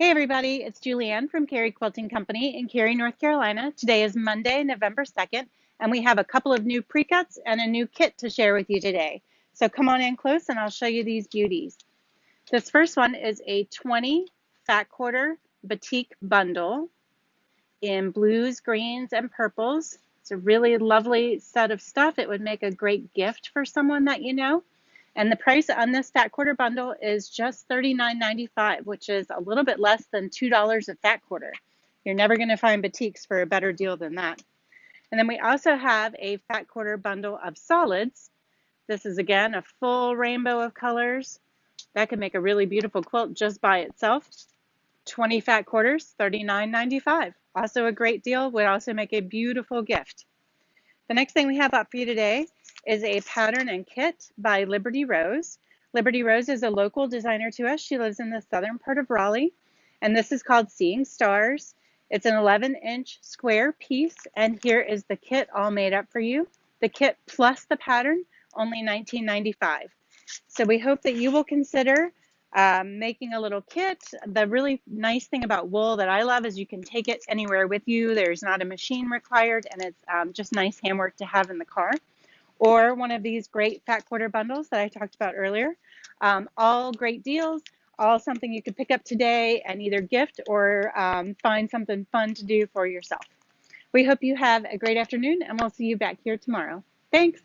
Hey everybody, it's Julianne from Cary Quilting Company in Cary, North Carolina. Today is Monday, November 2nd, and we have a couple of new pre-cuts and a new kit to share with you today. So come on in close and I'll show you these beauties. This first one is a 20 fat quarter batik bundle in blues, greens, and purples. It's a really lovely set of stuff. It would make a great gift for someone that you know. And the price on this fat quarter bundle is just $39.95, which is a little bit less than $2 a fat quarter. You're never going to find batiks for a better deal than that. And then we also have a fat quarter bundle of solids. This is again a full rainbow of colors. That could make a really beautiful quilt just by itself. 20 fat quarters, $39.95. Also a great deal, would also make a beautiful gift. The next thing we have up for you today is a pattern and kit by Liberty Rose. Liberty Rose is a local designer to us. She lives in the southern part of Raleigh, and this is called Seeing Stars. It's an 11-inch square piece, and here is the kit all made up for you. The kit plus the pattern, only $19.95. So we hope that you will consider making a little kit. The really nice thing about wool that I love is you can take it anywhere with you. There's not a machine required, and it's just nice handwork to have in the car. Or one of these great fat quarter bundles that I talked about earlier. All great deals, all something you could pick up today and either gift or find something fun to do for yourself. We hope you have a great afternoon, and we'll see you back here tomorrow. Thanks.